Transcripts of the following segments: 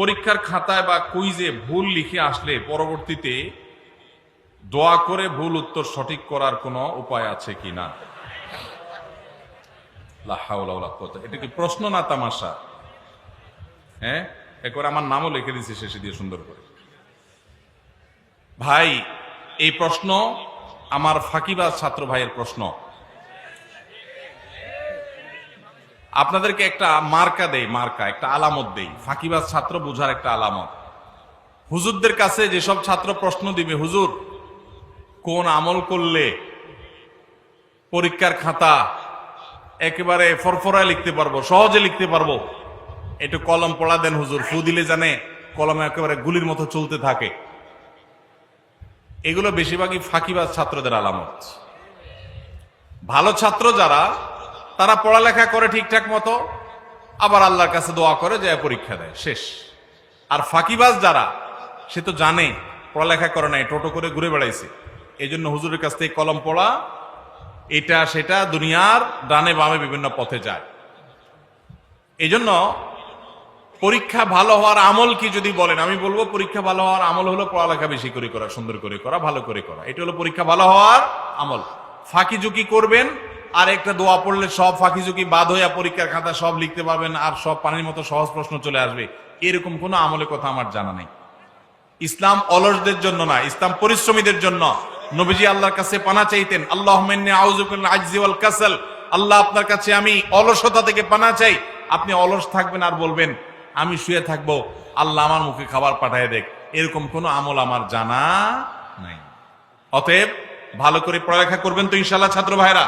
পরীক্ষার খাতায় বা কুইজে ভুল লিখে আসলে পরবর্তীতে দোয়া করে ভুল উত্তর সঠিক করার কোনো উপায় আছে কিনা? লা হাওলা ওয়ালা কুওয়াতা। এটা কি প্রশ্ন না তামাশা? হ্যাঁ, একবার আমার নামও লিখে দিয়েছে শেষে দিয়ে সুন্দর করে। ভাই, এই প্রশ্ন আমার ফাঁকিবাজ ছাত্র ভাইয়ের প্রশ্ন। আপনাদেরকে একটা মার্কা দেই, মার্কা একটা আলামত দেই, ফাঁকিবাজ ছাত্র বোঝার একটা আলামত। হুজুরদের কাছে যেসব ছাত্র প্রশ্ন দিবে, হুজুর কোন আমল করলে পরীক্ষার খাতা একেবারে ফরফরায় লিখতে পারবো, সহজে লিখতে পারবো, একটু কলম পড়া দেন হুজুর, ফু দিলে জানে কলমে একেবারে গুলির মতো চলতে থাকে। এগুলো বেশিরভাগই ফাঁকিবাজ ছাত্রদের আলামত। ভালো ছাত্র যারা, তারা পড়ালেখা করে ঠিকঠাক মতো, আবার আল্লাহর কাছে দোয়া করে যে পরীক্ষা দেয়, শেষ। আর ফাঁকিবাজ যারা, সে তো জানে পড়ালেখা করে নাই, টোটো করে ঘুরে বেড়াইছে, এই জন্য হুজুরের কাছ থেকে কলম পড়া, এটা সেটা দুনিয়ার ডানে বামে বিভিন্ন পথে যায়। এই জন্য পরীক্ষা ভালো হওয়ার আমল কি যদি বলেন, আমি বলবো পরীক্ষা ভালো হওয়ার আমল হলো পড়ালেখা বেশি করে করা, সুন্দর করে করা, ভালো করে করা। এটা হলো পরীক্ষা ভালো হওয়ার আমল। ফাঁকি ঝুঁকি করবেন আর একটা দোয়া পড়লে সব ফাঁকি ঝুঁকি বাদ হইয়া পরীক্ষার খাতা সব লিখতে পারবেন আর সব পানির মতো সহজ প্রশ্ন চলে আসবে, এরকম কোনো আমলের কথা আমার জানা নেই। ইসলাম অলসদের জন্য না, ইসলাম পরিশ্রমীদের জন্য। নবীজি আল্লাহর কাছে পানা চাইতেন, আল্লাহুম্মা ইন্নী আউযু বিকা মিনাল আজজি ওয়াল কাসাল, আল্লাহ আপনার কাছে আমি অলসতা থেকে পানা চাই। আপনি অলস থাকবেন আর বলবেন আমি শুয়ে থাকবো, আল্লাহ আমার মুখে খাবার পাঠায় দেখ, এরকম কোনো আমল আমার জানা নাই। অতএব ভালো করে পড়ালেখা করবেন তো ইনশাআল্লাহ ছাত্র ভাইরা,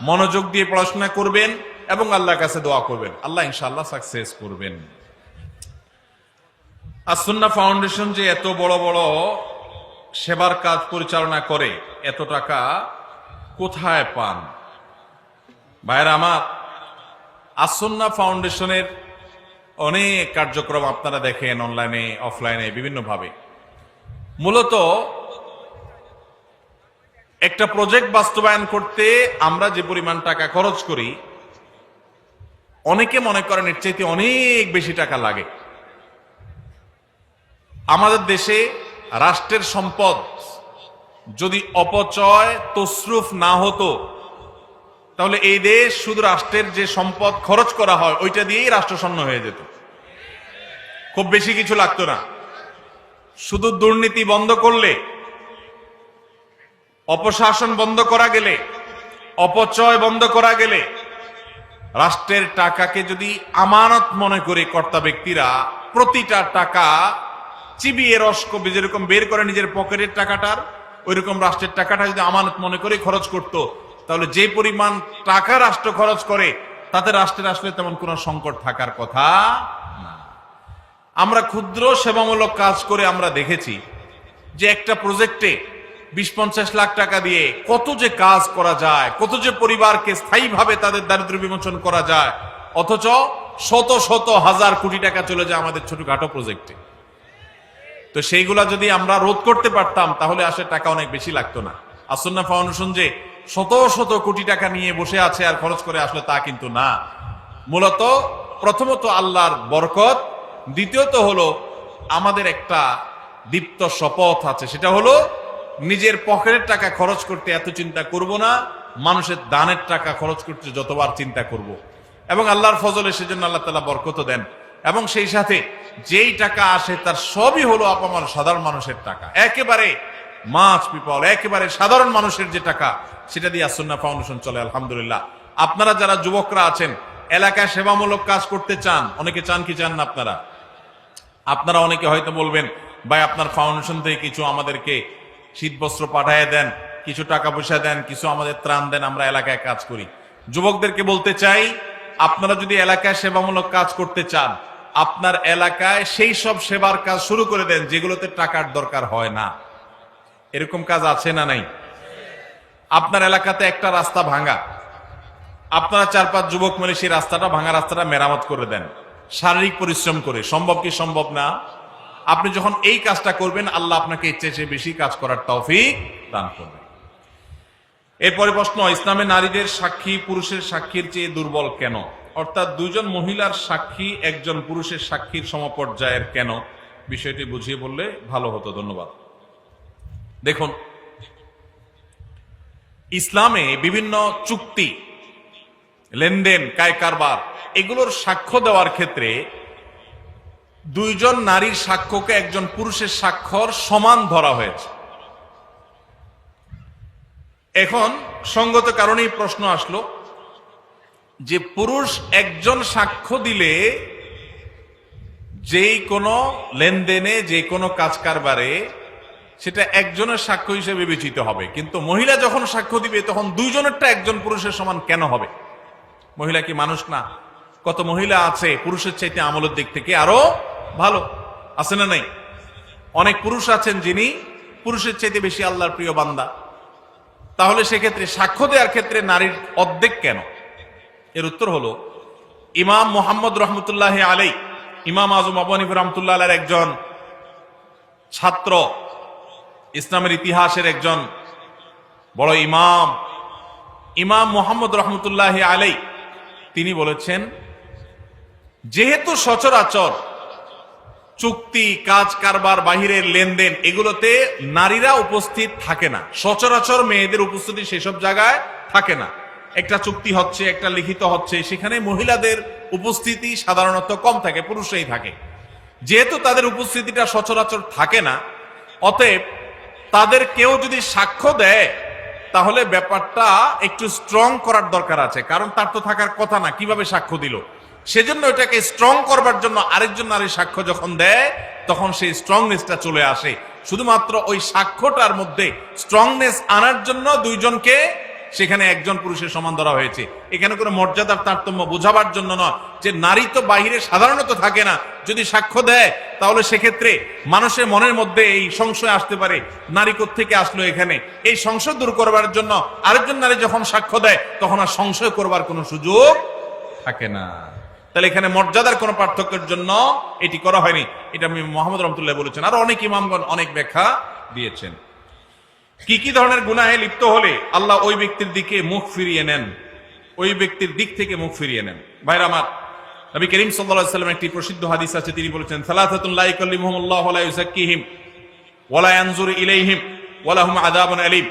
মনোযোগ দিয়ে পড়াশোনা করবেন এবং আল্লাহর কাছে দোয়া করবেন, আল্লাহ ইনশাআল্লাহ সাকসেস করবেন। আস-সুন্নাহ ফাউন্ডেশন যে এত বড় বড় সেবার কাজ পরিচালনা করে, এত টাকা কোথায় পান? ভাইরা আমার, আস-সুন্নাহ ফাউন্ডেশনের অনেক কার্যক্রম আপনারা দেখেন অনলাইনে, অফলাইনে, বিভিন্নভাবে। মূলত একটা প্রজেক্ট বাস্তবায়ন করতে আমরা যে পরিমাণ টাকা খরচ করি, অনেকে মনে করেন এর চাইতে অনেক বেশি টাকা লাগে। আমাদের দেশে রাষ্ট্রের সম্পদ যদি অপচয় তসরুফ না হতো, তাহলে এই দেশ শুধু রাষ্ট্রের যে সম্পদ খরচ করা হয় ওইটা দিয়েই রাষ্ট্রশূন্য হয়ে যেত, খুব বেশি কিছু লাগতো না। শুধু দুর্নীতি বন্ধ করলে, অপশাসন বন্ধ করা গেলে, অপচয় বন্ধ করা গেলে, রাষ্ট্রের টাকাকে যদি আমানত মনে করে কর্তা ব্যক্তিরা প্রতিটা টাকা চিবিয়ে রস কবি যেরকম বের করে নিজের পকেটের টাকাটার, ওই রকম রাষ্ট্রের টাকাটা যদি আমানত মনে করে খরচ করত, তাহলে যে পরিমাণ টাকা রাষ্ট্র খরচ করে তাতে রাষ্ট্রের আসলে তেমন কোনো সংকট থাকার কথা না। আমরা ক্ষুদ্র সেবামূলক কাজ করে আমরা দেখেছি যে একটা প্রজেক্টে 20-50 লাখ টাকা দিয়ে কত যে কাজ করা যায়, কত যে পরিবারকে স্থায়ীভাবে তাদের দারিদ্র্য বিমোচন করা যায়, অথচ শত শত হাজার কোটি টাকা চলে যায় আমাদের ছোটখাটো প্রজেক্টে। তো সেইগুলা যদি আমরা রোধ করতে পারতাম তাহলে আসলে টাকা অনেক বেশি লাগতো না। আস-সুন্নাহ ফাউন্ডেশন যে শত শত কোটি টাকা নিয়ে বসে আছে আর খরচ করে আসলে তা কিন্তু না। মূলত প্রথমত আল্লাহর বরকত, দ্বিতীয়ত হলো আমাদের একটা দীপ্ত শপথ আছে, সেটা হলো নিজের পকেটের টাকা খরচ করতে এত চিন্তা করব না, মানুষের দানের টাকা খরচ করতে যতবার চিন্তা করব। এবং আল্লাহর ফজলে সেজন্য আল্লাহ তাআলা বরকত দেন। এবং সেই সাথে যেই টাকা আসে তার সবই হলো আপামর সাধারণ মানুষের টাকা, একেবারে মাছ পিপল, একেবারে সাধারণ মানুষের যে টাকা, সেটা দিয়ে আস-সুন্নাহ ফাউন্ডেশন চলে আলহামদুলিল্লাহ। আপনারা যারা যুবকরা আছেন, এলাকায় সেবামূলক কাজ করতে চান, অনেকে চান কি চান না আপনারা? আপনারা অনেকে হয়তো বলবেন, ভাই আপনার ফাউন্ডেশন থেকে কিছু আমাদেরকে শীতবস্ত্র পাঠিয়ে দেন, কিছু টাকা পয়সা দেন, কিছু আমাদের ত্রাণ দেন, আমরা এলাকায় কাজ করি। যুবকদেরকে বলতে চাই, আপনারা যদি এলাকায় সেবামূলক কাজ করতে চান, আপনার এলাকায় সেই সব সেবার কাজ শুরু করে দেন যেগুলোতে টাকার দরকার হয় না। এরকম কাজ আছে না নাই? আপনার এলাকাতে একটা রাস্তা ভাঙা, আপনারা 4-5 যুবক মিলে সেই রাস্তাটা, ভাঙা রাস্তাটা মেরামত করে দেন শারীরিক পরিশ্রম করে। সম্ভব কি সম্ভব না? আপনি যখন এই কাজটা করবেন, আল্লাহ আপনাকে এর চেয়ে বেশি কাজ করার তৌফিক দান করবেন। এরপরে প্রশ্ন, ইসলামে নারীদের সাক্ষী পুরুষের সাক্ষীর চেয়ে দুর্বল কেন? অর্থাৎ দুইজন মহিলার সাক্ষী একজন পুরুষের সাক্ষীর সমপর্যায়ের কেন, বিষয়টি বুঝিয়ে বললে ভালো হতো। ধন্যবাদ। দেখুন, ইসলামে বিভিন্ন চুক্তি, লেনদেন, কায় কারবার, এগুলোর সাক্ষ্য দেওয়ার ক্ষেত্রে দুইজন নারীর সাক্ষ্যকে একজন পুরুষের স্বাক্ষর সমান ধরা হয়েছে। এখন সঙ্গত কারণেই প্রশ্ন আসলো যে পুরুষ একজন সাক্ষ্য দিলে যেই কোনো লেনদেনে, যে কোনো কাজ কারবারে সেটা একজনের সাক্ষ্য হিসেবে বিবেচিত হবে, কিন্তু মহিলা যখন সাক্ষ্য দিবে তখন দুইজনেরটা একজন পুরুষের সমান কেন হবে? মহিলা কি মানুষ না? কত মহিলা আছে পুরুষের চাইতে আমলের দিক থেকে আরো ভালো, আছে না নাই? অনেক পুরুষ আছেন যিনি পুরুষের চাইতে বেশি আল্লাহর প্রিয় বান্দা। তাহলে সেক্ষেত্রে সাক্ষ্য দেওয়ার ক্ষেত্রে নারীর অর্ধেক কেন? এর উত্তর হলো, ইমাম মুহাম্মদ রহমতুল্লাহ আলাই, ইমাম আজম আবু হানিফা রহমতুল্লাহ আলাইহির একজন ছাত্র, ইসলামের ইতিহাসের একজন বড় ইমাম, ইমাম মুহাম্মদ রহমতুল্লাহ আলাই, তিনি বলেছেন, যেহেতু সচরাচর চুক্তি, কাজ কারবার, বাহিরের লেনদেন, এগুলোতে নারীরা উপস্থিত থাকে না, সচরাচর মেয়েদের উপস্থিতি সেসব জায়গায় থাকে না। একটা চুক্তি হচ্ছে, একটা লিখিত হচ্ছে, সেখানে মহিলাদের উপস্থিতি সাধারণত কম থাকে, পুরুষরাই থাকে। যেহেতু তাদের উপস্থিতিটা সচরাচর থাকে না, অতএব তাদের কেউ যদি সাক্ষ্য দেয় তাহলে ব্যাপারটা একটু স্ট্রং করার দরকার আছে, কারণ তার তো থাকার কথা না, কিভাবে সাক্ষ্য দিল? সেজন্য এটাকে স্ট্রং করবার জন্য আরেকজন নারীর সাক্ষ্য যখন দেয় তখন সেই স্ট্রংনেসটা চলে আসে। শুধুমাত্র ওই সাক্ষ্যটার মধ্যে স্ট্রংনেস আনার জন্য দুইজনকে সেখানে একজন পুরুষের সমান ধরা হয়েছে। এখানে কোনো মর্যাদার তারতম্য বোঝাবার জন্য নয়, যে নারী তো বাহিরে সাধারণত থাকে না, যদি সাক্ষ্য দেয় তাহলে সেক্ষেত্রে মানুষের মনের মধ্যে এই সংশয় আসতে পারে, নারী কোত্থেকে আসলো এখানে। এই সংশয় দূর করবার জন্য আরেকজন নারী যখন সাক্ষ্য দেয় তখন আর সংশয় করবার কোনো সুযোগ থাকে না। তাহলে এখানে মর্যাদার কোনো পার্থক্যের জন্য এটি করা হয়নি, এটা আমি মোহাম্মদ রহমতুল্লাহ বলেছেন। আর অনেক ইমামগণ অনেক ব্যাখ্যা দিয়েছেন। কি কি ধরনের গুনাহে লিপ্ত হলে আল্লাহ ওই ব্যক্তির দিকে মুখ ফিরিয়ে নেন, ওই ব্যক্তির দিক থেকে মুখ ফিরিয়ে নেন? ভাইরা আমার, নবী করিম সাল্লাল্লাহু আলাইহি ওয়াসাল্লাম একটি প্রসিদ্ধ হাদিস আছে, তিনি বলেছেন, সালাসাতুন লা ইয়াকাল্লিমুহুমুল্লাহু ওয়া লা ইউযাক্কিহিম ওয়া লা ইয়ানজুরু ইলাইহিম ওয়া লাহুম আযাবুন আলীম।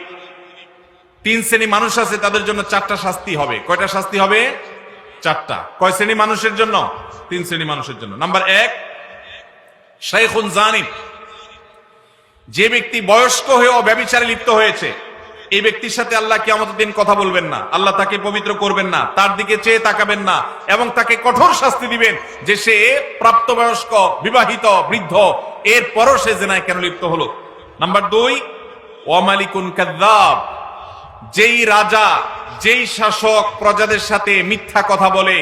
তিন শ্রেণী মানুষ আছে, তাদের জন্য চারটা শাস্তি হবে। কয়টা শাস্তি হবে? চারটা। কয় শ্রেণী মানুষের জন্য? তিন শ্রেণী মানুষের জন্য। নাম্বার এক, শাইখুন জানিম, যে ব্যক্তি বয়স্ক হয়েও ব্যভিচারে লিপ্ত হয়েছে, এই ব্যক্তির সাথে আল্লাহ কিয়ামতের দিন কথা বলবেন না, আল্লাহ তাকে পবিত্র করবেন না, তার দিকে চেয়ে তাকাবেন না, এবং তাকে কঠোর শাস্তি দিবেন যে সে প্রাপ্তবয়স্ক, বিবাহিত, বৃদ্ধ, এরপরও সে জিনায় কেন লিপ্ত হলো। নাম্বার দুই, ওয়া মালিকুন কাযযাব, যেই রাজা, যেই শাসক প্রজাদের সাথে মিথ্যা কথা বলে,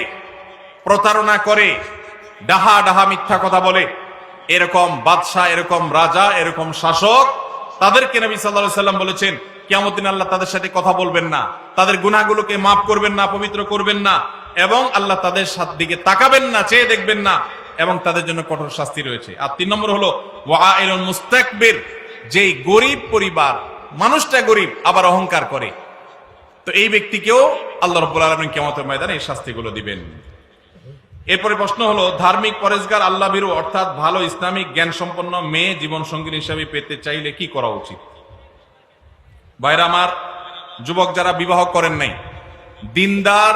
প্রতারণা করে, ডাহা ডাহা মিথ্যা কথা বলে, এরকম বাদশাহ, এরকম রাজা, এরকম শাসক, তাদেরকে নবী সাল্লাল্লাহু আলাইহি ওয়াসাল্লাম বলেছেন কিয়ামতের দিন আল্লাহ তাদের সাথে কথা বলবেন না, তাদের গুনাহগুলোকে মাফ করবেন না, পবিত্র করবেন না, এবং আল্লাহ তাদের দিকে তাকাবেন না, চেয়ে দেখবেন না, এবং তাদের জন্য কঠোর শাস্তি রয়েছে। আর তিন নম্বর হলো ওয়াইলুন মুস্তাকবির, যেই গরিব পরিবার, মানুষটা গরিব আবার অহংকার করে, তো এই ব্যক্তিকেও আল্লাহ রাব্বুল আলামিন কিয়ামতের ময়দানে এই শাস্তিগুলো দিবেন। এরপরে প্রশ্ন হলো, ধার্মিক, পরেজগার, আল্লাহ ভীরু অর্থাৎ ভালো ইসলামিক জ্ঞান সম্পন্ন মেয়ে জীবন সঙ্গী হিসাবে পেতে চাইলে কি করা উচিত? ভাইরা আমার, যুবক যারা বিবাহ করেন নাই, দিনদার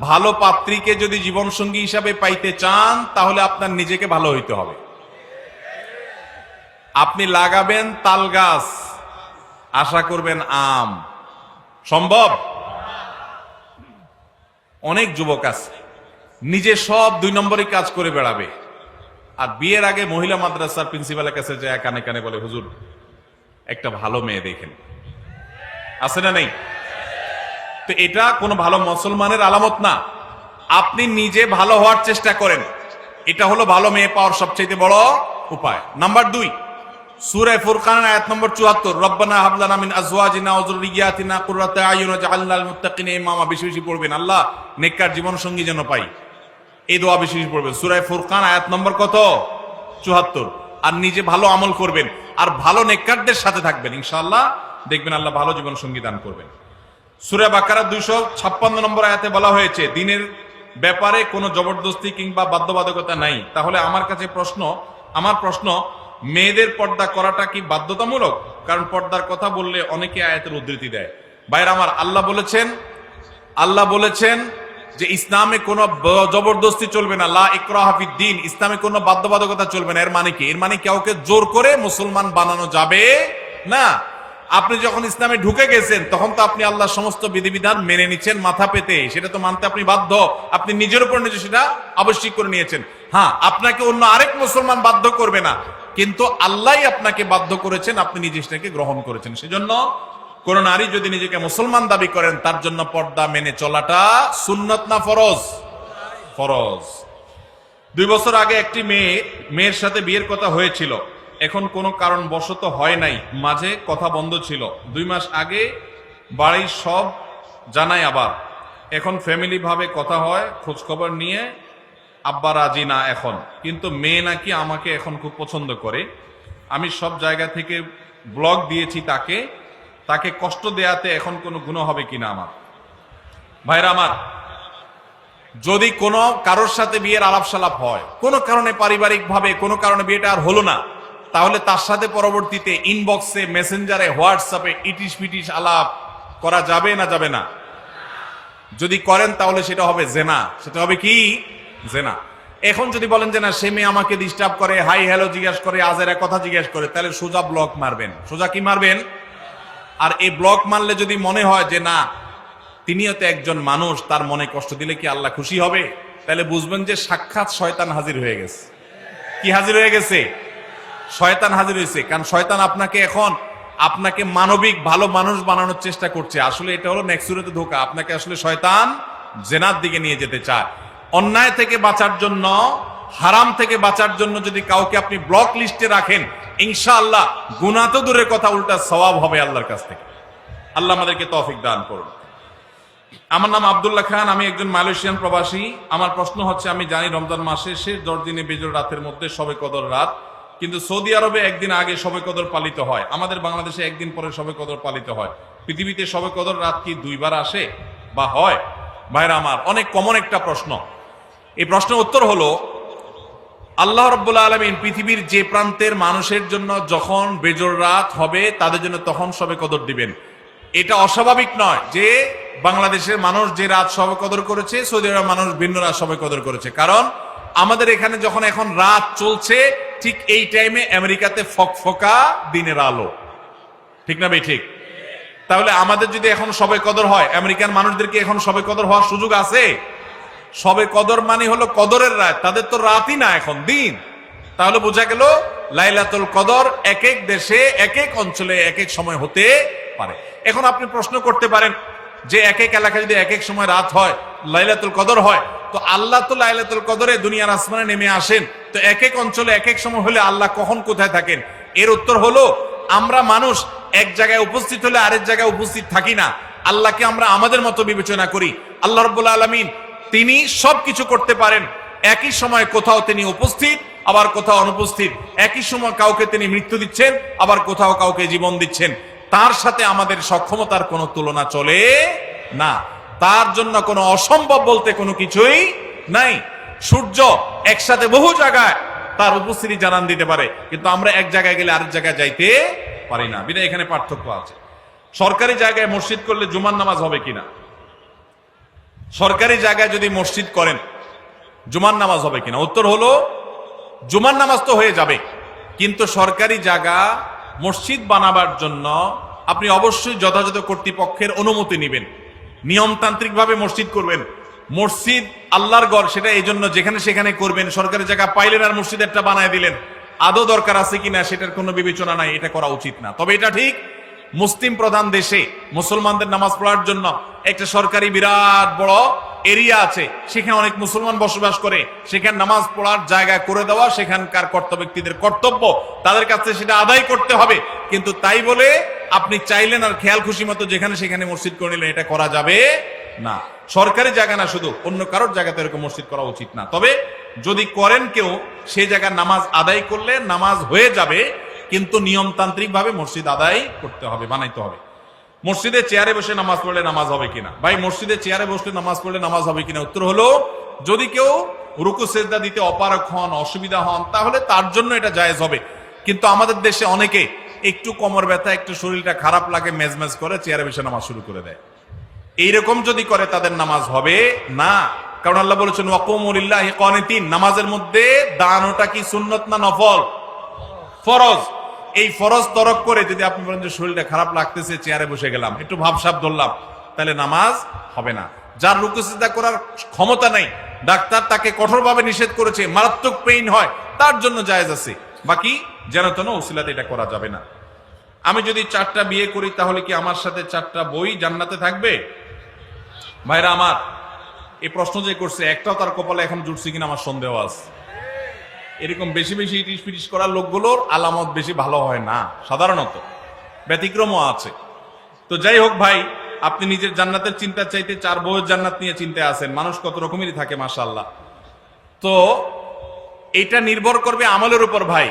ভালো পাত্রীকে যদি জীবন সঙ্গী হিসাবে পাইতে চান তাহলে আপনার নিজেকে ভালো হইতে হবে। আপনি লাগাবেন তাল গাছ, আশা করবেন আম, সম্ভব? অনেক যুবক আছে নিজে সব দুই নম্বরই কাজ করে বেড়াবে, আর বিয়ের আগে মহিলা মাদ্রাসার প্রিন্সিপালের কাছে যায় কানে কানে বলে, হুজুর একটা ভালো মেয়ে দেখেন। আছে না নেই? তো এটা কোনো ভালো মুসলমানের আলামত না। আপনি নিজে ভালো হওয়ার চেষ্টা করেন, এটা হলো ভালো মেয়ে পাওয়ার সবচেয়ে বড় উপায়। নাম্বার দুই, সূরা ফুরকান আয়াত নম্বর ৭৪, রব্বানা হাব লানা মিন আজওয়াজিনা ওয়া যুররিয়াতিনা কুররাতা আয়ুন ওয়াজআলনা লিল মুত্তাকিনা ইমামা। বেশি বেশি পড়বেন, আল্লাহ নেককার জীবন সঙ্গী যেন পাই, এই দোয়া বেশি বেশি পড়বেন। সূরা ফুরকান আয়াত নম্বর কত? ৭৪। আর নিজে ভালো আমল করবেন আর ভালো নেককারদের সাথে থাকবেন, ইনশাআল্লাহ দেখবেন আল্লাহ ভালো জীবন সঙ্গী দান করবেন। সূরা বাকারা ২৫৬ নম্বর আয়াতে বলা হয়েছে, দিনের ব্যাপারে কোনো জবরদস্তি কিংবা বাধ্যবাধকতা নাই, তাহলে আমার কাছে আমার প্রশ্ন মেয়েদের পর্দা করাটা কি বাধ্যতামূলক? কারণ পর্দার কথা বললে অনেকে আয়াতের উদ্ধৃতি দেয়। ভাইরা আমার, আল্লাহ বলেছেন যে ইসলামে কোনো জবরদস্তি চলবে না, লা ইকরাহা ফিদ্দিন, ইসলামে কোনো বাধ্যবাধকতা চলবে না। এর মানে কি? এর মানে কাউকে জোর করে মুসলমান বানানো যাবে না। আপনি যখন ইসলামে ঢুকে গেছেন তখন তো আপনি আল্লাহর সমস্ত বিধিবিধান মেনে নিচ্ছেন মাথা পেতে, সেটা তো মানতে আপনি বাধ্য। আপনি নিজের উপর নিজে সেটা আবশ্যিক করে নিয়েছেন। হ্যাঁ, আপনাকে অন্য আরেক মুসলমান বাধ্য করবে না, কিন্তু আল্লাহই আপনাকে বাধ্য করেছেন, আপনি নিজে সেটাকে গ্রহণ করেছেন। সেজন্য কোন নারী যদি নিজেকে মুসলমান দাবি করেন, তার জন্য পর্দা মেনে চলাটা সুন্নত না ফরজ? ফরজ। 2 বছর আগে একটি মেয়ের সাথে বিয়ের কথা হয়েছিল, এখন কোনো কারণ বশত হয় নাই, মাঝে কথা বন্ধ ছিল। 2 মাস আগে বাড়ির সব জানাই, আবার এখন ফ্যামিলি ভাবে কথা হয়, খোঁজ খবর নিয়ে আব্বা রাজি না এখন, কিন্তু মেয়ে নাকি আমাকে এখন খুব পছন্দ করে। আমি সব জায়গা থেকে ব্লগ দিয়েছি তাকে কষ্ট দেয়াতে এখন কোনো গুনাহ হবে কিনা আমার? ভাইরা আমার, যদি কোনো কারোর সাথে বিয়ের আলাপ সালাপ হয়, কোনো কারণে পারিবারিক ভাবে কোনো কারণে বিয়েটা আর হলো না, তাহলে তার সাথে পরবর্তীতে ইনবক্সে, মেসেঞ্জারে, হোয়াটসঅ্যাপে ইটিশ পিটিশ আলাপ করা যাবে না যাবে না? যদি করেন তাহলে সেটা হবে জেনা। সেটা হবে কি? জেনা। এখন যদি বলেন যে না, সে মেয়ে আমাকে ডিস্টার্ব করে, হাই হ্যালো জিজ্ঞেস করে, আজেরা কথা জিজ্ঞেস করে, তাহলে সোজা ব্লক মারবেন। সোজা কি মারবেন? আর এই ব্লক মারলে যদি মনে হয় যে না, তিনিও তো একজন মানুষ, তার মনে কষ্ট দিলে কি আল্লাহ খুশি হবে, তাহলে বুঝবেন যে সাক্ষাৎ শয়তান হাজির হয়ে গেছে। কি হাজির হয়ে গেছে? শয়তান হাজির হয়েছে। কারণ শয়তান আপনাকে মানবিক ভালো মানুষ বানানোর চেষ্টা করছে। আসলে এটা হলো নেক্সুরেতে ধোঁকা। আপনাকে আসলে শয়তান জেনার দিকে নিয়ে যেতে চায়। অন্যায় থেকে বাঁচার জন্য, হারাম থেকে বাঁচার জন্য যদি কাউকে আপনি ব্লক লিস্টে রাখেন, ইনশাআল্লাহ গুনাহ তো দূরের কথা, উল্টা সওয়াব হবে আল্লাহর কাছ থেকে। আল্লাহ আমাদেরকে তৌফিক দান করুন। আমার নাম আব্দুল্লাহ খান, আমি একজন মালয়েশিয়ান প্রবাসী। আমার প্রশ্ন হচ্ছে, আমি জানি রমজান মাসে শেষ 10 দিনে বেজোর রাতের মধ্যে শবে কদর রাত, কিন্তু সৌদি আরবে একদিন আগে শবে কদর পালিত হয়, আমাদের বাংলাদেশে একদিন পরে শবে কদর পালিত হয়। পৃথিবীতে শবে কদর রাত কি 2 বার আসে বা হয়? ভাইরা আমার, অনেক কমন একটা প্রশ্ন। এই প্রশ্নের উত্তর হলো, আল্লাহ রাব্বুল আলামিন পৃথিবীর যে প্রান্তের মানুষের জন্য যখন বেজোর রাত হবে, তাদের জন্য তখন শবে কদর দিবেন। এটা অস্বাভাবিক নয় যে বাংলাদেশের মানুষ যে রাত শবে কদর করেছে, সৌদি আরবের মানুষ ভিন্ন রাত শবে কদর করেছে। কারণ আমাদের এখানে যখন এখন রাত চলছে, ঠিক এই টাইমে আমেরিকাতে ফকফকা দিনের আলো। ঠিক না ভাই? ঠিক। তাহলে আমাদের যদি এখন শবে কদর হয়, আমেরিকান মানুষদেরকে এখন শবে কদর হওয়ার সুযোগ আছে? শবে কদর মানে হলো কদরের রাত, তাদের তো রাতই না, এখন দিন। তাহলে বোঝা গেল লাইলাতুল কদর এক এক দেশে, এক এক অঞ্চলে, এক এক সময় হতে পারে। এখন আপনি প্রশ্ন করতে পারেন যে এক এক এলাকায় যদি এক এক সময় রাত হয়, লাইলাতুল কদর হয়, তো আল্লাহ তো লাইলাতুল কদরে দুনিয়ার আসমানে নেমে আসেন, তো এক এক অঞ্চলে এক এক সময় হলে আল্লাহ কখন কোথায় থাকেন? এর উত্তর হলো, আমরা মানুষ এক জায়গায় উপস্থিত হলে আরেক জায়গায় উপস্থিত থাকি না। আল্লাহকে আমরা আমাদের মতো বিবেচনা করি। আল্লাহ রাব্বুল আলামিন তিনি সবকিছু করতে পারেন। একই সময় কোথাও তিনি উপস্থিত, আবার কোথাও অনুপস্থিত। একই সময় কাউকে তিনি মৃত্যু দিচ্ছেন, আবার কোথাও কাউকে জীবন দিচ্ছেন। তার সাথে আমাদের সক্ষমতার কোনো তুলনা চলে না। তার জন্য কোনো অসম্ভব বলতে কোনো কিছুই নাই। সূর্য একসাথে বহু জায়গায় তার উপস্থিতি জানান দিতে পারে, কিন্তু আমরা এক জায়গায় গেলে আরেক জায়গায় যাইতে পারি না। বিধায় এখানে পার্থক্য আছে। সরকারি জায়গায় মসজিদ করলে জুমার নামাজ হবে কিনা? সরকারি জায়গায় যদি মসজিদ করেন, জুমার নামাজ হবে কিনা? উত্তর হলো, জুমার নামাজ তো হয়ে যাবে, কিন্তু সরকারি জায়গা মসজিদ বানাবার জন্য আপনি অবশ্যই যথাযথ কর্তৃপক্ষের অনুমতি নেবেন। নিয়মতান্ত্রিক ভাবে মসজিদ করবেন। মসজিদ আল্লাহর ঘর, সেটা এই জন্য যেখানে সেখানে করবেন। সরকারি জায়গা পাইলেন আর মসজিদ একটা বানায় দিলেন, আদৌ দরকার আছে কিনা সেটার কোনো বিবেচনা নাই, এটা করা উচিত না। তবে এটা ঠিক, মুসলিম প্রধান দেশে মুসলমানদের নামাজ পড়ার জন্য একটা সরকারি বিরাট বড় এরিয়া আছে, সেখানে অনেক মুসলমান বসবাস করে, সেখানে নামাজ পড়ার জায়গা করে দেওয়া সেখানকার কর্তব্য ব্যক্তিদের কর্তব্য, তাদের কাছে সেটা আদায় করতে হবে। কিন্তু তাই বলে আপনি চাইলেন আর খেয়াল খুশি মতো যেখানে সেখানে মসজিদ করে নিলেন, এটা করা যাবে না। সরকারি জায়গা না, শুধু অন্য কারোর জায়গাতে এরকম মসজিদ করা উচিত না। তবে যদি করেন কেউ, সেই জায়গায় নামাজ আদায় করলে নামাজ হয়ে যাবে, কিন্তু নিয়মতান্ত্রিক ভাবে মসজিদ আদায় করতে হবে, বানাইতে হবে। মসজিদে চেয়ারে বসে নামাজ পড়লে নামাজ হবে কিনা? ভাই, মসজিদে চেয়ারে বসলে নামাজ পড়লে নামাজ হবে কিনা? উত্তর হলো, যদি কেউ রুকু সেজদা দিতে অপারগ হন, অসুবিধা হন, তাহলে তার জন্য এটা জায়েজ হবে। কিন্তু আমাদের দেশে অনেকে একটু কোমর ব্যথা, একটু শরীরটা খারাপ লাগে, মেজমেজ করে চেয়ারে বসে নামাজ শুরু করে দেয়। এইরকম যদি করে তাদের নামাজ হবে না। কারণ আল্লাহ বলেছেন ওয়াকুমু লিল্লাহি কানিতিন, নামাজের মধ্যে দানটা কি সুন্নত না নফল? ফরজ। এই ফরজ তরক করে যদি আপনি বলেন যে শরীরটা খারাপ লাগতেছে, চেয়ারে বসে গেলাম, একটু ভাবসাব ধরলাম, তাহলে নামাজ হবে না। যার রুকু সিজদা করার ক্ষমতা নাই, ডাক্তার তাকে কঠোরভাবে নিষেধ করেছে, মারাত্মক পেইন হয়, তার জন্য জায়েজ আছে। বাকি যেন তেন উসিলাতে এটা করা যাবে না। আমি যদি 4টা বিয়ে করি তাহলে কি আমার সাথে 4টা বই জান্নাতে থাকবে? ভাইরা আমার, এই প্রশ্ন যে করছে একটাও তার কপালে এখন জুটছে কিনা আমার সন্দেহ আছে। এরকম বেশি বেশি ইটিস পিটিস করার লোকগুলোর আলামত বেশি ভালো হয় না, সাধারণত ব্যতিক্রমও আছে। তো যাই হোক ভাই, আপনি নিজের জান্নাতের চিন্তা চাইতে 4 বউয়ের জান্নাত নিয়ে চিন্তায় আছেন। মানুষ কত রকমেরই থাকে মাশাআল্লাহ। তো এটা নির্ভর করবে আমলের উপর ভাই।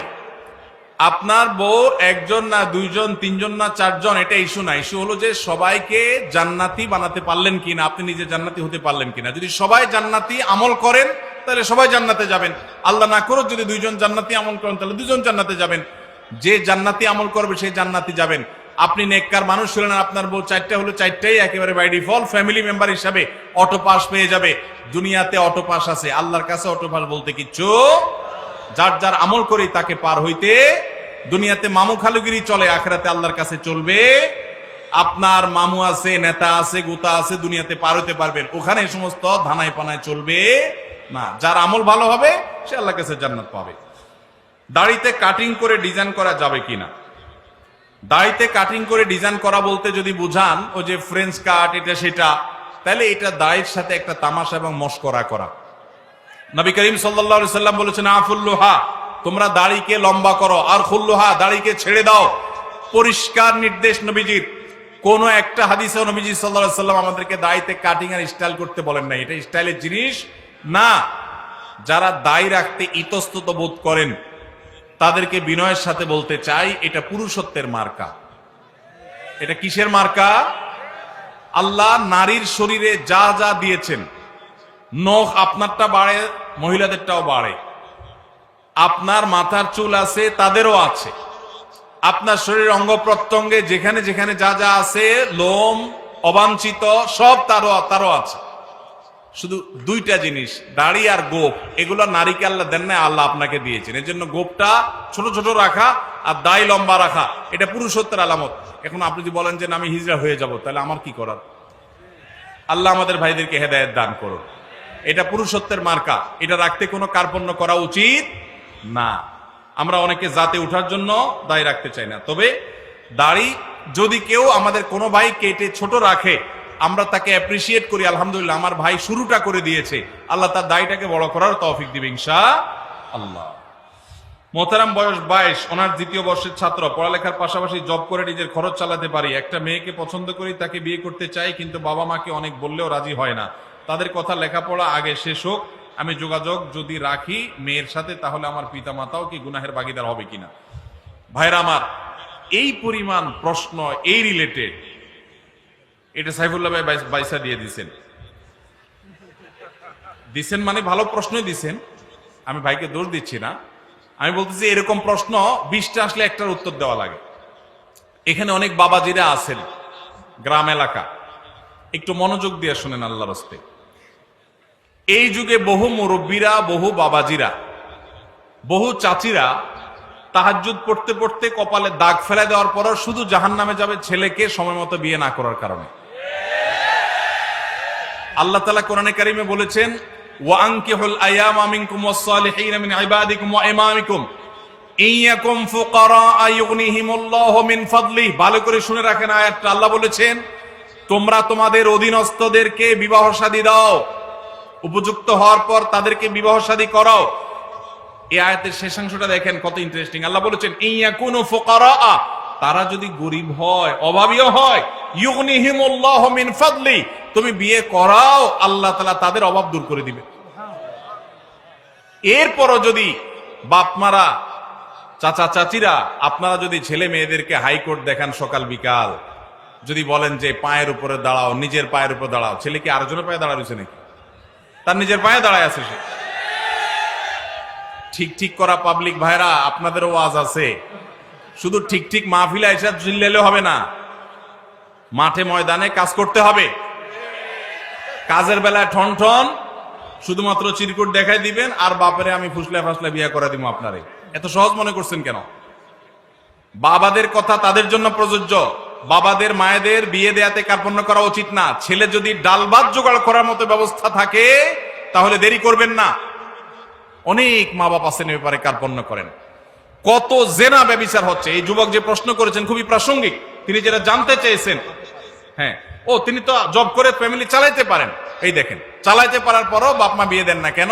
আপনার বউ 1 জন না 2 জন, 3 জন না 4 জন, এটা ইস্যু না। ইস্যু হলো যে সবাইকে জান্নাতি বানাতে পারলেন কিনা, আপনি নিজে জান্নাতি হতে পারলেন কিনা। যদি সবাই জান্নাতি আমল করেন তাহলে সবাই জান্নাতে যাবেন। আল্লাহ না করুক যদি 2 জন জান্নাতি আমল করেন তাহলে 2 জন জান্নাতে যাবেন। যে জান্নাতি আমল করবে সেই জান্নাতি যাবেন। আপনি নেককার মানুষ হলেন, আপনার বউ 4টা হলো 4টাই একেবারে বাই ডিফল্ট ফ্যামিলি মেম্বার হিসাবে অটো পাস পেয়ে যাবে। দুনিয়াতে অটো পাস আছে, আল্লাহর কাছে অটো পাস বলতে কিচ্ছু। যার যার আমল করে তাকে পার হইতে, দুনিয়াতে মামু খালুগিরি চলে, আখিরাতে আল্লাহর কাছে চলবে। আপনার মামু আছে, নেতা আছে, গোতা আছে, দুনিয়াতে পার হইতে পারবেন, ওখানে সমস্ত ধানায় পানায় চলবে না। যার আমল ভালো হবে সে আল্লাহর কাছে জান্নাত পাবে। দাড়িতে কাটিং করে ডিজাইন করা যাবে কিনা? দাড়িতে কাটিং করে ডিজাইন করা বলতে যদি বুঝান ও যে ফ্রেঞ্চ কাট এটা সেটা, তাহলে এটা দাড়ির সাথে একটা তামাশা এবং মশকরা করা। নবী করিম সাল্লাল্লাহু আলাইহি সাল্লাম বলেছেন আফুল্লুহা, তোমরা দাড়িকে লম্বা করো, আর খুল্লুহা, দাড়িকে ছেড়ে দাও। পরিষ্কার নির্দেশ নবীজির। কোন একটা হাদিসে নবীজি সাল্লাল্লাহু আলাইহি সাল্লাম আমাদেরকে দাড়িতে কাটিং আর স্টাইল করতে বলেন না। এটা স্টাইলের জিনিস না। যারা দাড়ি রাখতে ইতস্তত বোধ করেন তাদেরকে বিনয়ের সাথে বলতে চাই, এটা পুরুষত্বের মার্কা। এটা কিসের মার্কা? আল্লাহ নারীর শরীরে যা যা দিয়েছেন, নখ আপনারটা বাড়ে, মহিলাদেরটাও বাড়ে। আপনার মাথার চুল আছে, তাদেরও আছে। আপনার শরীরের অঙ্গ প্রত্যঙ্গে যেখানে যেখানে যা যা আছে, লোম অবাঞ্ছিত সব তারও আছে। শুধু 2টা জিনিস, দাড়ি আর গোপ, এগুলো নারীকে আল্লাহ দেন না, আল্লাহ আপনাকে দিয়েছেন। এর জন্য গোপটা ছোট ছোট রাখা আর দাড়ি লম্বা রাখা, এটা পুরুষত্বের আলামত। এখন আপনি যদি বলেন যে আমি হিজড়া হয়ে যাব, তাহলে আমার কি করার? আল্লাহ আমাদের ভাইদেরকে হেদায়েত দান করুন। এটা পুরুষত্বের মার্কা, এটা রাখতে কোনো কার্পণ্য করা উচিত না। আমরা অনেকে জাতে উঠার জন্য দাড়ি রাখতে চাই না। তবে দাড়ি যদি কেউ আমাদের কোনো ভাই কেটে ছোট রাখে, আমরা তাকে অ্যাপ্রিসিয়েট করি, আলহামদুলিল্লাহ আমার ভাই শুরুটা করে দিয়েছে, আল্লাহ তার দাড়িটাকে বড় করার তৌফিক দিবে ইনশাআল্লাহ। মোহতারাম, বয়স 22, অনার্স 2য় বর্ষের ছাত্র, পড়ালেখার পাশাপাশি জব করে নিজের খরচ চালাতে পারি। একটা মেয়েকে পছন্দ করি, তাকে বিয়ে করতে চাই, কিন্তু বাবা মাকে অনেক বললেও রাজি হয় না। তাদের কথা লেখাপড়া আগে শেষ হোক, আমি যোগাযোগ যদি রাখি মেয়ের সাথে, তাহলে আমার পিতা মাতাও কি গুনাহের ভাগীদার হবে কিনা? ভাইরা আমার, এই পরিমাণ প্রশ্ন এই রিলেটেড, এটা সাইফুল্লাহ ভাই বাইসা দিয়ে দিছেন মানে ভালো প্রশ্নই দিছেন, আমি ভাইকে দোষ দিচ্ছি না। আমি বলতেছি এরকম প্রশ্ন 20টা আসলে একটার উত্তর দেওয়া লাগে। এখানে অনেক বাবাজিরা আছেন, গ্রাম এলাকা, একটু মনোযোগ দিয়ে শুনেন আল্লাহর রাস্তে। এই যুগে বহু মুরব্বীরা, বহু বাবাজিরা, বহু চাচিরা তাহাজ্জুদ পড়তে পড়তে কপালে দাগ ফেলে দেওয়ার পরও শুধু জাহান্নামে যাবে ছেলেকে সময় মতো বিয়ে না করার কারণে। আল্লাহ তাআলা কোরআনে কারিমে বলেছেন ওয়াআনকিহুল আয়ামা মিনকুম ওয়াস-সালিহিনা মিন ইবাদিকুম ওয়া ইমামিকুম ইয়াকুম ফুকারা ইউগনিহিমুল্লাহু মিন ফাদলিহি। ভালো করে শুনে রাখেন আয়াতটা। আল্লাহ বলেছেন তোমরা তোমাদের অধীনস্থদেরকে বিবাহ শাদী দাও, উপযুক্ত হওয়ার পর তাদেরকে বিবাহ শাদী করাও। এই আয়াতের শেষাংশটা দেখেন কত ইন্টারেস্টিং। আল্লাহ বলেছেন ইয়াকুনু ফুকারা, তারা যদি গরিব হয়, অভাবীও হয়, ইউগনিহিমুল্লাহু মিন ফাদলি, তুমি বিয়ে করাও, আল্লাহ তাআলা তাদের অভাব দূর করে দিবে। এরপরও যদি বাপমারা, চাচা চাচিরা, আপনারা যদি ছেলে মেয়েদেরকে হাইকোর্ট দেখান সকাল বিকাল, যদি বলেন যে পায়ের উপরে দাঁড়াও, নিজের পায়ের উপর দাঁড়াও, ছেলে কি আরেকজনের পায়ে দাঁড়া রয়েছে নাকি? তার নিজের পায়ে দাঁড়ায় আছে সে। ঠিক ঠিক করা পাবলিক ভাইরা, আপনাদেরও ওয়াজ আছে। শুধু ঠিক ঠিক মাহফিলে এসে চিল্লালে হবে না, মাঠে ময়দানে কাজ করতে হবে। কাজের বেলায় ঠন ঠন শুধুমাত্র চিরকুট দেখাই দিবেন আর বাপেরে আমি ফুসলে ফাসলে বিয়ে করে দিব আপনারে। এত সহজ মনে করছেন কেন? বাবাদের কথা তাদের জন্য প্রযোজ্য। বাবাদের মায়েদের বিয়ে দেয়াতে কার্পণ্য করা উচিত না। ছেলে যদি ডাল ভাত জোগাড় করার মতো ব্যবস্থা থাকে তাহলে দেরি করবেন না। অনেক মা বাবা আছেন এ ব্যাপারে কার্পণ্য করেন। কত জেনা ব্যভিচার হচ্ছে। এই যুবক যে প্রশ্ন করেছেন খুবই প্রাসঙ্গিক, তিনি যেটা জানতে চেয়েছেন। হ্যাঁ, ও তিনি তো জব করে ফ্যামিলি চালাইতে পারেন। এই দেখেন, চালাইতে পারার পরও বাপ মা বিয়ে দেন না কেন?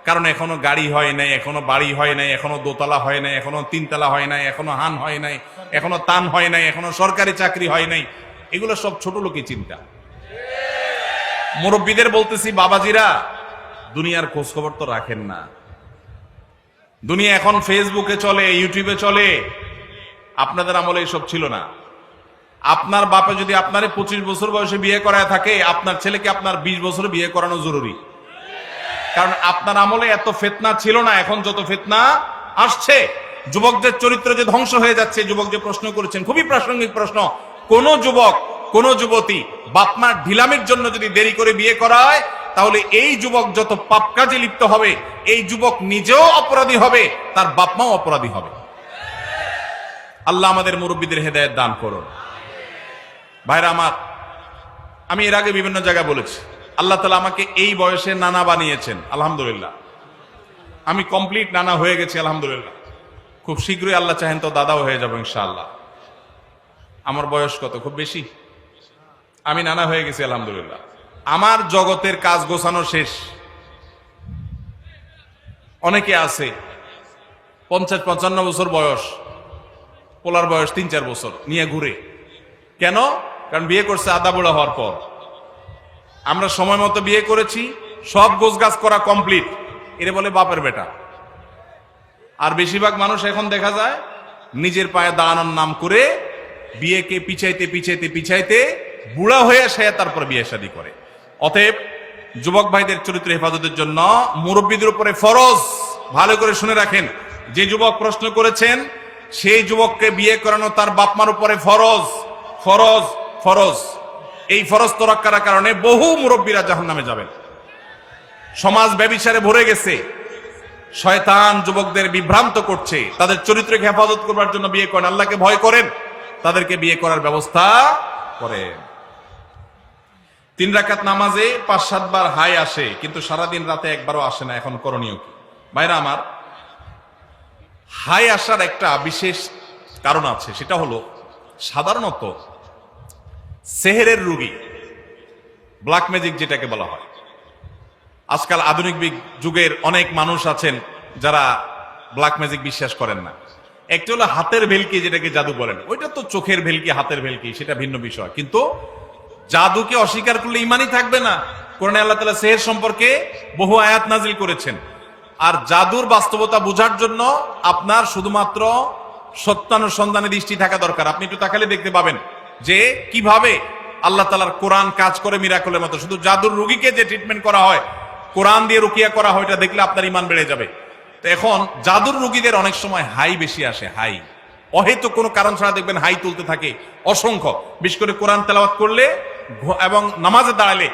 কারণ এখনো গাড়ি হয় নাই, এখনো বাড়ি হয় নাই, এখনো দোতলা হয় নাই, এখনো তিনতলা হয় নাই, এখনো হান হয় নাই, এখনো তান হয় নাই, এখনো সরকারি চাকরি হয় নাই। এগুলো সব ছোট লোকই চিন্তা। মুরব্বীদের বলতেছি, বাবাজিরা দুনিয়ার খোঁজ খবর তো রাখেন না। দুনিয়া এখন ফেসবুকে চলে, ইউটিউবে চলে। আপনাদের আমলে এসব ছিল না। আপনার বাপে যদি আপনারে 25 বছর বয়সে বিয়ে করায় থাকে, আপনার ছেলেকে আপনার 20 বছরে বিয়ে করানো জরুরি। কারণ আপনার আমলে এত ফিতনা ছিল না, এখন যত ফিতনা আসছে। যুবকদের চরিত্র যে ধ্বংস হয়ে যাচ্ছে। যুবক যে প্রশ্ন করেছেন খুবই প্রাসঙ্গিক প্রশ্ন। কোন যুবক, কোন যুবতী বাপমার ঢিলামির জন্য যদি দেরি করে বিয়ে করায়, তাহলে এই যুবক যত পাপ কাজে লিপ্ত হবে, এই যুবক নিজেও অপরাধী হবে, তার বাপমাও অপরাধী হবে। আল্লাহ আমাদের মুরব্বীদের হেদায়েত দান করুন। ভাইরা আমার, আমি এর আগে বিভিন্ন জায়গায় বলেছি, আল্লাহ তাআলা আমাকে এই বয়সে নানা বানিয়েছেন। আলহামদুলিল্লাহ, আমি কমপ্লিট নানা হয়ে গেছি আলহামদুলিল্লাহ। খুব শীঘ্রই আল্লাহ চাহেন তো দাদাও হয়ে যাবো ইনশাআল্লাহ। আমার বয়স কত? খুব বেশি। আমি নানা হয়ে গেছি আলহামদুলিল্লাহ। আমার জগতের কাজ গোছানো শেষ। অনেকে আছে 50-55 বছর বয়স, পোলার বয়স 3-4 বছর নিয়ে ঘুরে। কেন? কারণ বিয়ে করছে আদা বুড়া হওয়ার পর। আমরা সময় মতো বিয়ে করেছি, সব গোছগাছ করা কমপ্লিট, এরে বলে বাপের বেটা। আর বেশিরভাগ মানুষ এখন দেখা যায় নিজের পায়ে দাঁড়ানোর নাম করে বিয়েকে পিছাইতে পিছাইতে পিছাইতে বুড়া হয়ে সে তারপর বিয়ে শাদী করে। অতএব যুবক ভাইদের চরিত্র হেফাজতের জন্য মুরব্বীদের উপরে ফরজ। ভালো করে শুনে রাখেন, যে যুবক প্রশ্ন করেছেন সেই যুবককে বিয়ে করানো তার বাপমার উপরে ফরজ। ফরজ ফরজ। এই ফরজ তোরক করার কারণে বহু মুরব্বীরা জাহান্নামে যাবেন। সমাজ ব্যভিচারে ভরে গেছে। শয়তান যুবকদের বিভ্রান্ত করছে। তাদের চরিত্রকে হেফাজত করবার জন্য বিয়ে করেন। আল্লাহকে ভয় করেন, তাদেরকে বিয়ে করার ব্যবস্থা করেন। 3 রাকাত নামাজে 5-7 বার হাই আসে, কিন্তু সারাদিন রাতে একবারও আসে না। এখন করণীয় কি? ভাইরা আমার, হাই আসার একটা বিশেষ কারণ আছে। সেটা হলো সাধারণত সেহেরের রোগী, ব্ল্যাক ম্যাজিক যেটাকে বলা হয়। আজকাল আধুনিক যুগের অনেক মানুষ আছেন যারা ব্ল্যাক ম্যাজিক বিশ্বাস করেন না। একটা হলো হাতের ভেলকি, যেটাকে জাদু বলেন। ওইটা তো চোখের ভেলকি, হাতের ভেলকি, সেটা ভিন্ন বিষয়। কিন্তু জাদুকে অস্বীকার করলে ইমানই থাকবে না। কোরআনে আল্লাহ তাআলা সেহের সম্পর্কে বহু আয়াত নাজিল করেছেন। আর জাদুর বাস্তবতা বোঝার জন্য আপনার শুধুমাত্র সত্যানুসন্ধানে দৃষ্টি থাকা দরকার। আপনি একটু তাকালে দেখতে পাবেন যে কিভাবে আল্লাহ তাআলার কোরআন কাজ করে মিরাকলের মতো। শুধু জাদুর রোগীকে যে ট্রিটমেন্ট করা হয়, কোরআন দিয়ে রুকিয়া করা হয়, এটা দেখলে আপনার ইমান বেড়ে যাবে। তো এখন জাদুর রোগীদের অনেক সময় হাই বেশি আসে। হাই অহেতুক কোনো কারণ ছাড়া দেখবেন হাই তুলতে থাকে অসংখ্য। বিশেষ করে কোরআন তেলাওয়াত করলে এবং নামাজে দাঁড়ালে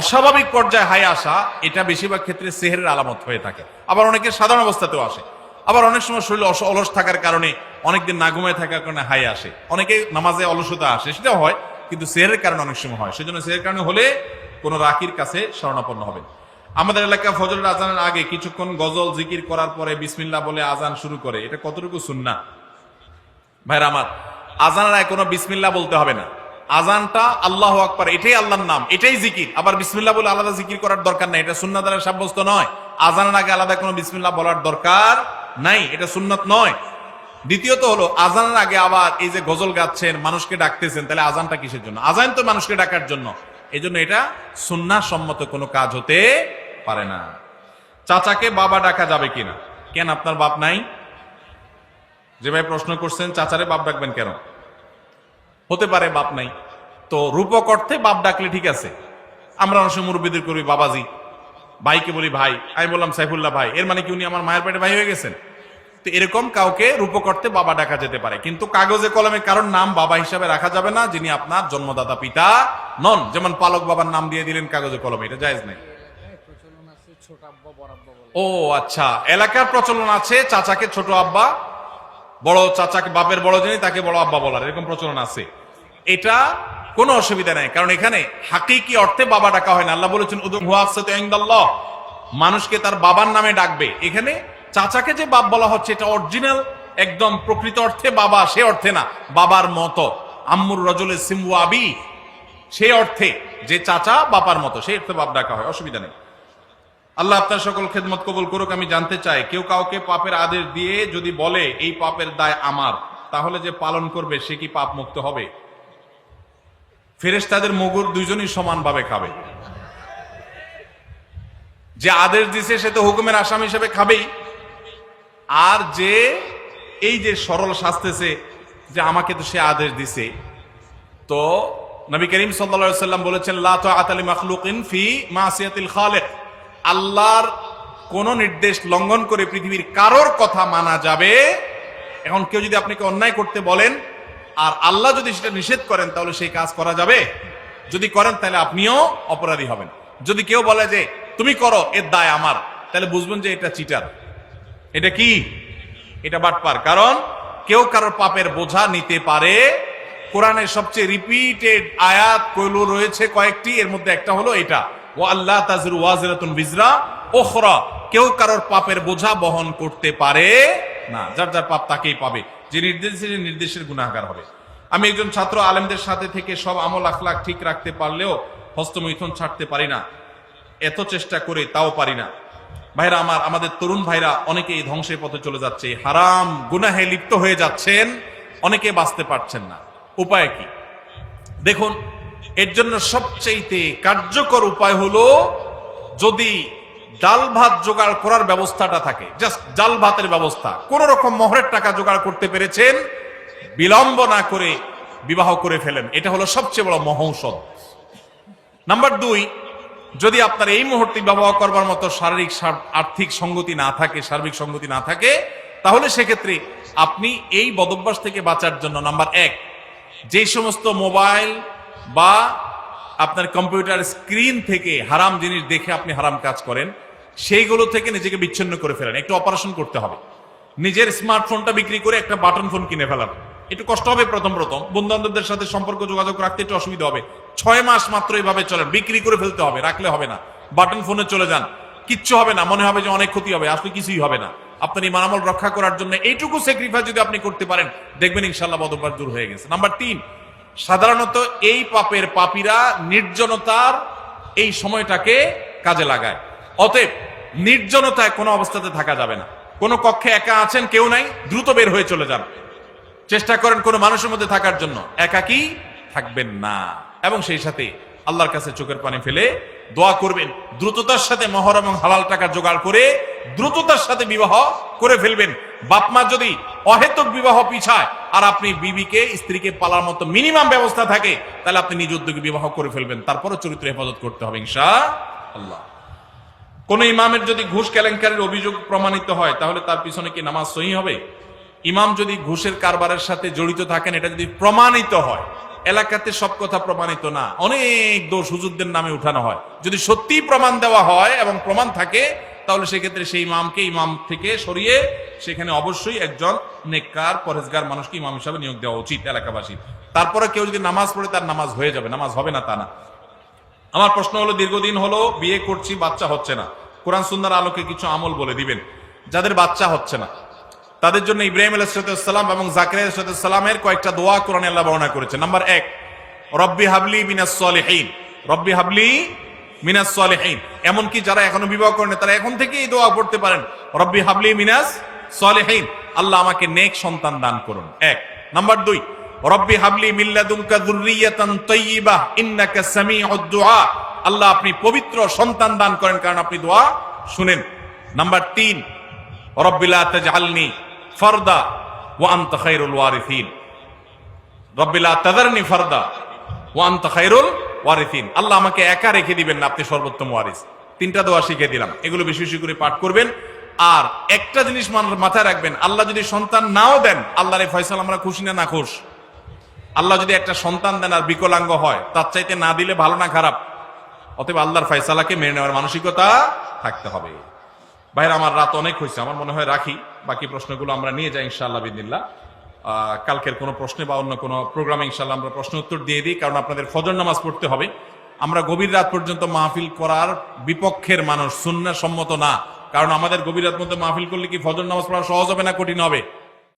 অস্বাভাবিক পর্যায়ে হাই আসা, এটা বেশিরভাগ ক্ষেত্রে সেহেরের আলামত হয়ে থাকে। আবার অনেকে সাধারণ অবস্থাতেও আসে। আবার অনেক সময় শরীর অলস থাকার কারণে, অনেকদিন না ঘুমায় থাকার কারণে হাই আসে। অনেকে নামাজে অলসতা আসে, সেটাও হয়, কিন্তু সেহেরের কারণে অনেক সময় হয়। সেজন্য সেহেরের কারণে হলে কোনো রাকির কাছে শরণাপন্ন হবেন। আমাদের এলাকা ফজরের আজানের আগে কিছুক্ষণ গজল জিকির করার পরে বিসমিল্লাহ বলে আজান শুরু করে। এটা কতটুকু সুন্নাহ? ভাইরা আমার, আজানের আগে কোনো বিসমিল্লাহ বলতে হবে না। আজানটা আল্লাহু আকবার, এটাই আল্লাহর নাম, এটাই জিকির। আবার বিসমিল্লাহ বলে আলাদা জিকির করার দরকার নাই। এটা সুন্নাহ দ্বারা সাব্যস্ত নয়। আজানের আগে আলাদা কোনো বিসমিল্লাহ বলার দরকার নাই, এটা সুন্নাত নয়। দ্বিতীয়ত হলো, আজানের আগে আবার এই যে গজল গাচ্ছেন, মানুষকে ডাকতেছেন, তাহলে আজানটা কিসের জন্য? আজান তো মানুষকে ডাকার জন্য। এই জন্য এটা সুন্নাহ সম্মত কোনো কাজ হতে পারে না। চাচাকে বাবা ডাকা যাবে কিনা? কেন, আপনার বাপ নাই? যে ভাই প্রশ্ন করছেন চাচারে বাপ ডাকবেন কেন? হতে পারে বাপ নাই, তো রূপক অর্থে বাপ ডাকলে ঠিক আছে। আমরা অনেক সময় মুরব্বীদের করি বাবাজি, ভাইকে বলি ভাই, আমি বললাম সাইফুল্লাহ ভাই, এর মানে কি উনি আমার মায়ের পেটে ভাই হয়ে গেছেন? তো এরকম কাউকে রূপক অর্থে বাবা ডাকা যেতে পারে, কিন্তু কাগজে কলমে কারোর নাম বাবা হিসাবে রাখা যাবে না যিনি আপনার জন্মদাতা পিতা নন। যেমন পালক বাবার নাম দিয়ে দিলেন কাগজে কলমে, এটা জায়েজ নাই। ও আচ্ছা, এলাকার প্রচলন আছে চাচাকে ছোট আব্বা, বড় চাচাকে বাপের বড় যিনি তাকে বড় আব্বা বলার, এরকম প্রচলন আছে। এটা কোনো অসুবিধা নাই, কারণ এখানে হাকিকি অর্থে বাবা ডাকা হয় না। আল্লাহ বলেছেন উদুহু আকসাতু ইনদাল্লাহ, মানুষকে তার বাবার নামে ডাকবে। এখানে চাচাকে যে বাপ বলা হচ্ছে এটা অরিজিনাল একদম প্রকৃত অর্থে বাবা, সে অর্থে না বাবার মতো। আম্মুর রাজুলের সিমু আবি, সেই অর্থে যে চাচা বাবার মতো, সেই অর্থে বাপ ডাকা হয়, অসুবিধা নেই। আল্লাহ আপনার সকল খেদমত কবুল করুক। আমি জানতে চাই, কেউ কাউকে পাপের আদেশ দিয়ে যদি বলে এই পাপের দায় আমার, তাহলে যে পালন করবে সে কি পাপ মুক্ত হবে? ফেরেশতাদের মুগুর দুইজনই সমানভাবে খাবে। যে আদেশ দিছে সে তো হুকুমের আসামি হিসেবে খাবেই, আর যে এই যে সরল শাস্তেছে যে আমাকে তো সে আদেশ দিছে, তো নবী করিম সাল্লাল্লাহু আলাইহি ওয়াসাল্লাম বলেছেন লা তাআতা লি মাখলুকিন ফি মাসিয়াতিল খালিক, আল্লাহর কোন নির্দেশ লঙ্ঘন করে পৃথিবীর কারোর কথা মানা যাবে। এখন কেউ যদি আপনাকে অন্যায় করতে বলেন আর আল্লাহ যদি সেটা নিষেধ করেন, তাহলে সেই কাজ করা যাবে? যদি করেন তাহলে আপনিও অপরাধী হবেন। যদি কেউ বলে যে তুমি করো এর দায় আমার, তাহলে বুঝবেন যে এটা চিটার, এটা কি, এটা বাটপার। কারণ কেউ কারোর পাপের বোঝা নিতে পারে। কোরআনের সবচেয়ে রিপিটেড আয়াত কইলো রয়েছে কয়েকটি, এর মধ্যে একটা হলো এটা, ওয়া আল্লাহ তাযিরু ওয়াজিরাতুন বিজরা উখরা, কেউ কারোর পাপের বোঝা বহন করতে পারে না, যার যার পাপ তাকেই পাবে, যে নির্দেশের গুনাহগার হবে। আমি একজন ছাত্র, আলেমদের সাথে থেকে সব আমল আখলাক ঠিক রাখতে পারলেও হস্তমৈথুন ছাড়তে পারি না, এত চেষ্টা করে তাও পারি না। ভাইরা আমার, আমাদের তরুণ ভাইরা অনেকেই ধ্বংসের পথে চলে যাচ্ছে, হারাম গুনাহে লিপ্ত হয়ে যাচ্ছেন, অনেকে বাঁচতে পারছেন না। উপায় কি? দেখুন, এর জন্য সবচেয়ে কার্যকর উপায় হলো যদি ডাল ভাত জোগাড় করার ব্যবস্থাটা থাকে, জাস্ট ডাল ভাতের ব্যবস্থা, কোন রকম মোহরের টাকা জোগাড় করতে পেরেছেন, বিলম্ব না করে বিবাহ করে ফেলেন, এটা হলো সবচেয়ে বড় মহৌষধ। নাম্বার 2, যদি আপনার এই মুহূর্তে বিবাহ করবার মতো শারীরিক আর্থিক সঙ্গতি না থাকে, সার্বিক সঙ্গতি না থাকে, তাহলে সেক্ষেত্রে আপনি এই বদভ্যাস থেকে বাঁচার জন্য নাম্বার 1, যে সমস্ত মোবাইল বা আপনার কম্পিউটার স্ক্রিন থেকে হারাম জিনিস দেখে আপনি হারাম কাজ করেন, সেইগুলো থেকে নিজেকে বিচ্ছিন্ন করে ফেলেন। একটু অপারেশন করতে হবে, নিজের স্মার্টফোনটা বিক্রি করে একটা বাটন ফোন কিনে ফেলার। একটু কষ্ট হবে প্রথম বন্ধু বান্ধবদের সাথে সম্পর্ক যোগাযোগ রাখতে একটু অসুবিধা হবে, 6 মাস মাত্র এইভাবে চলেন, বিক্রি করে ফেলতে হবে, রাখলে হবে না। বাটন ফোনে চলে যান, কিচ্ছু হবে না, মনে হবে যে অনেক ক্ষতি হবে, আসলে কিছুই হবে না। আপনার ইমান আমল রক্ষা করার জন্য এইটুকু স্যাক্রিফাইস যদি আপনি করতে পারেন, দেখবেন ইনশাআল্লাহ বদভ্যাস দূর হয়ে গেছে। নাম্বার 3, সাধারণত এই পাপের পাপীরা নির্জনতার এই সময়টাকে কাজে লাগায়। অতএব নির্জনতায় কোনো অবস্থাতে থাকা যাবে না। কোনো কক্ষে একা আছেন, কেউ নাই, দ্রুত বের হয়ে চলে যান। চেষ্টা করেন কোনো মানুষের মধ্যে থাকার জন্য, একাকী থাকবেন না। এবং সেই সাথে আল্লাহর কাছে চোখের পানি ফেলে দোয়া করবেন, দ্রুততার সাথে মোহর এবং হালাল টাকা জোগাড় করে দ্রুততার সাথে বিবাহ করে ফেলবেন। বাপমা যদি অহেতুক বিবাহ পিছায় আর আপনি বিবিকে, স্ত্রীকে পালার মতো মিনিমাম ব্যবস্থা থাকে, তাহলে আপনি নিজ উদ্যোগে বিবাহ করে ফেলবেন। তারপরে চরিত্র হেফাজত করতে হবে ইনশাআল্লাহ। কোন ইমামের যদি ঘুষ কেলেঙ্কারির অভিযোগ প্রমাণিত হয়, তাহলে তার পিছনে কি নামাজ সহি হবে? ইমাম যদি ঘুষের কারবারের সাথে জড়িত থাকেন, এটা যদি প্রমাণিত হয়, এলাকাতে সব কথা প্রমাণিত না, অনেক দোষ হুজুরদের নামে উঠানো হয়, যদি সত্যি প্রমাণ দেওয়া হয় এবং প্রমাণ থাকে, তাহলে সেক্ষেত্রে সেই ইমামকে ইমাম থেকে সরিয়ে সেখানে অবশ্যই একজন নেককার পরেজগার মানুষকে ইমাম হিসাবে নিয়োগ দেওয়া উচিত এলাকাবাসী। তারপরে কেউ যদি নামাজ পড়ে, তার নামাজ হয়ে যাবে, নামাজ হবে না তা না। আমার প্রশ্ন হলো, দীর্ঘদিন হলো বিয়ে করছি, বাচ্চা হচ্ছে না, কোরআন সুন্নাহর আলোকে কিছু আমল বলে দিবেন। যাদের বাচ্চা হচ্ছে না তাদের জন্য ইব্রাহিম আলাইহিস সালাম এবং জাকারিয়া আলাইহিস সালামের কয়েকটা দোয়া কোরআনে আল্লাহ বর্ণনা করেছেন। নাম্বার 1, রব্বি হাবলি মিনাস সলিহিন, রব্বি হাবলি মিনাস সলিহিন। এমনকি যারা এখনো বিবাহ করেন তারা এখন থেকে এই দোয়া পড়তে পারেন, রব্বি হাবলি মিনাস সলিহিন, আল্লাহ আমাকে নেক সন্তান দান করুন। 1। নাম্বার 2, রব্বি হাবলি মিন লাদুনকা যুররিয়াতান তাইয়্যিবাহ ইন্নাকা সামিউদ দুআ, আল্লাহ আপনি পবিত্র সন্তান দান করেন, কারণ আপনি দোয়া শুনেন। নাম্বার 3, রব্বি লা তাজআলনি ফারদা ওয়া আনতা খায়রুল ওয়ারিসিন, রব্বি লা তাযারনি ফারদা ওয়া আনতা খায়রুল ওয়ারিসিন, আল্লাহ আমাকে একা রেখে দিবেন না, আপনি সর্বোত্তম ওয়ারিস। 3টা দোয়া শিখিয়ে দিলাম, এগুলো বেশি বেশি করে পাঠ করবেন। আর একটা জিনিস মাথায় রাখবেন, আল্লাহ যদি সন্তান নাও দেন, আল্লাহর এই ফয়সালা আমরা খুশি না নাখুশ? আল্লাহ যদি একটা সন্তান দেন আর বিকলাঙ্গ হয়, তার চাইতে না দিলে ভালো না খারাপ? অতএব আল্লাহর ফয়সালাকে মেনে নেওয়ার মানসিকতা থাকতে হবে। ভাইরা আমার, রাত অনেক হয়েছে, আমার মনে হয় রাখি, বাকি প্রশ্নগুলো আমরা নিয়ে যাই ইনশাআল্লাহ বিদিনিল্লাহ। কালকের কোনো প্রশ্নে বা অন্য কোনো প্রোগ্রামে ইনশাআল্লাহ আমরা প্রশ্ন উত্তর দিয়ে দিই, কারণ আপনাদের ফজর নামাজ পড়তে হবে। আমরা গভীর রাত পর্যন্ত মাহফিল করার বিপক্ষের মানুষ, সুন্নাহ সম্মত না। কারণ আমাদের গভীর রাত পর্যন্ত মাহফিল করলে কি ফজর নামাজ পড়া সহজ হবে না কঠিন হবে?